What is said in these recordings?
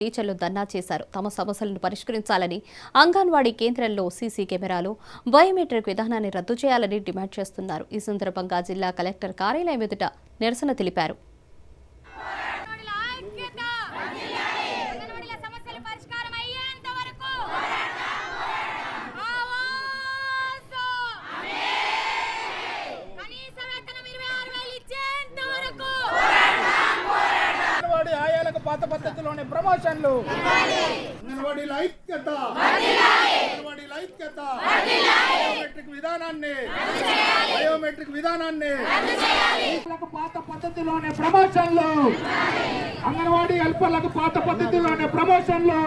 టీచర్లు ధర్నా చేశారు. తమ సమస్యలను పరిష్కరించాలని, అంగన్వాడీ కేంద్రంలో సీసీ కెమెరాలు, బయోమెట్రిక్ విధానాన్ని రద్దు చేయాలని డిమాండ్ చేస్తున్నారు. ఈ సందర్భంగా జిల్లా కలెక్టర్ కార్యాలయం ఎదుట నిరసన తెలిపారు. పాత పద్ధతిలోనే ప్రమోషన్లు అంగన్వాడీల ఐక్యత బయోమెట్రిక్ విధానాన్ని పాత పద్ధతిలోనే ప్రమోషన్లు అంగన్వాడీ హెల్పర్లకు పాత పద్ధతిలోనే ప్రమోషన్లు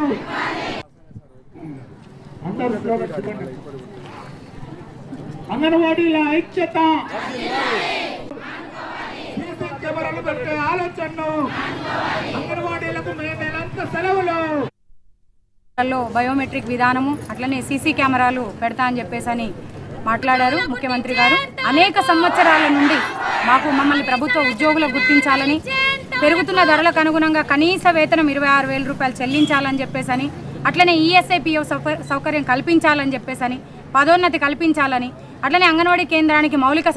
అంగన్వాడీల ఐక్యత కెమెరాలు పెట్టే ఆలోచనను అంగన్వాడీలకు మేమేనంత సెలవులు బయోమెట్రిక్ విధానము అట్లనే సీసీ కెమెరాలు పెడతా అని చెప్పేసి మాట్లాడారు ముఖ్యమంత్రి గారు. అనేక సంవత్సరాల నుండి మమ్మల్ని ప్రభుత్వ ఉద్యోగులకు గుర్తించాలని, పెరుగుతున్న ధరలకు అనుగుణంగా కనీస వేతనం 26,000 రూపాయలు చెల్లించాలని చెప్పేసి, అట్లనే ఈఎస్ఐపిఎఫ్ సౌకర్యం కల్పించాలని చెప్పేసి, పదోన్నతి కల్పించాలని, అట్లనే అంగన్వాడీ కేంద్రానికి మౌలిక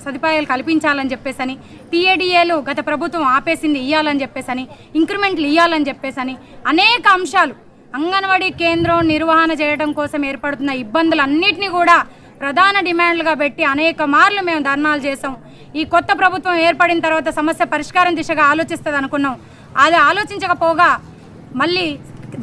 సదుపాయాలు కల్పించాలని చెప్పేసి, టీఏడిఏలు గత ప్రభుత్వం ఆపేసింది ఇవ్వాలని చెప్పేసి, ఇంక్రిమెంట్లు ఇవ్వాలని చెప్పేసి అనేక అంశాలు అంగన్వాడీ కేంద్రం నిర్వహణ చేయడం కోసం ఏర్పడుతున్న ఇబ్బందులన్నింటినీ కూడా ప్రధాన డిమాండ్లుగా పెట్టి అనేక మార్లు మేము ధర్నాలు చేసాం. ఈ కొత్త ప్రభుత్వం ఏర్పడిన తర్వాత సమస్య పరిష్కారం దిశగా ఆలోచిస్తుంది అనుకున్నాం. అది ఆలోచించకపోగా మళ్ళీ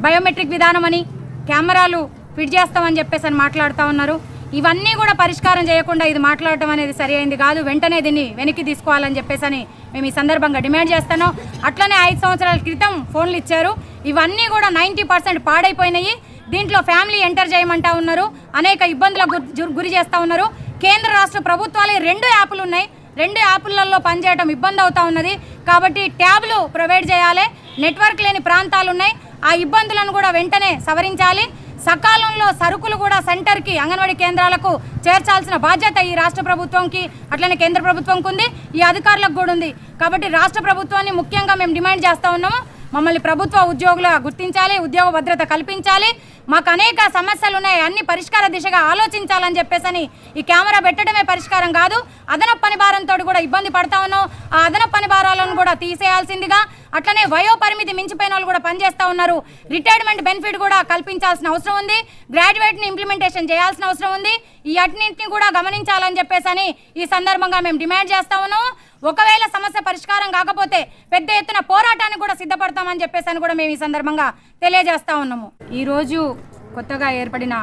బయోమెట్రిక్ విధానం అని, కెమెరాలు ఫిట్ చేస్తామని చెప్పేసి మాట్లాడుతూ ఉన్నారు. ఇవన్నీ కూడా పరిష్కారం చేయకుండా ఇది మాట్లాడటం అనేది సరి అయింది కాదు. వెంటనే దీన్ని వెనక్కి తీసుకోవాలని చెప్పేసి మేము ఈ సందర్భంగా డిమాండ్ చేస్తాను. అట్లనే 5 సంవత్సరాల క్రితం ఫోన్లు ఇచ్చారు, ఇవన్నీ కూడా 90% పాడైపోయినాయి. దీంట్లో ఫ్యామిలీ ఎంటర్ చేయమంటా ఉన్నారు, అనేక ఇబ్బందులకు గురి చేస్తూ ఉన్నారు. కేంద్ర రాష్ట్ర ప్రభుత్వాలే 2 యాప్లు ఉన్నాయి, 2 యాప్లలో పనిచేయడం ఇబ్బంది అవుతూ ఉన్నది. కాబట్టి ట్యాబ్లు ప్రొవైడ్ చేయాలి. నెట్వర్క్ లేని ప్రాంతాలు ఉన్నాయి, ఆ ఇబ్బందులను కూడా వెంటనే సవరించాలి. సకాలంలో సరుకులు కూడా సెంటర్కి, అంగన్వాడీ కేంద్రాలకు చేర్చాల్సిన బాధ్యత ఈ రాష్ట్ర ప్రభుత్వంకి, అట్లనే కేంద్ర ప్రభుత్వంకి ఉంది, ఈ అధికారులకు కూడా ఉంది. కాబట్టి రాష్ట్ర ప్రభుత్వాన్ని ముఖ్యంగా మేము డిమాండ్ చేస్తూ ఉన్నాము, మమ్మల్ని ప్రభుత్వ ఉద్యోగులుగా గుర్తించాలి, ఉద్యోగ భద్రత కల్పించాలి. మాకు అనేక సమస్యలు ఉన్నాయి, అన్ని పరిష్కార దిశగా ఆలోచించాలని చెప్పేసి ఈ కెమెరా పెట్టడమే పరిష్కారం కాదు, అదనపు పని భారంతో కూడా ఇబ్బంది పడతా ఉన్నాం. ఆ అదనపు పని భారాలను కూడా తీసేయాల్సిందిగా, అట్లనే వయో పరిమితి మించిపోయిన వాళ్ళు కూడా పనిచేస్తూ ఉన్నారు, రిటైర్మెంట్ బెనిఫిట్ కూడా కల్పించాల్సిన అవసరం ఉంది, గ్రాడ్యుయేట్ని ఇంప్లిమెంటేషన్ చేయాల్సిన అవసరం ఉంది. ఈ అన్నింటినీ కూడా గమనించాలని చెప్పేసి ఈ సందర్భంగా మేము డిమాండ్ చేస్తూ ఉన్నాము. ఒకవేళ సమస్య పరిష్కారం కాకపోతే పెద్ద ఎత్తున పోరాటానికి కూడా సిద్ధపడతామని చెప్పేసి కూడా మేము ఈ సందర్భంగా తెలియజేస్తా ఉన్నాము. ఈరోజు కొత్తగా ఏర్పడిన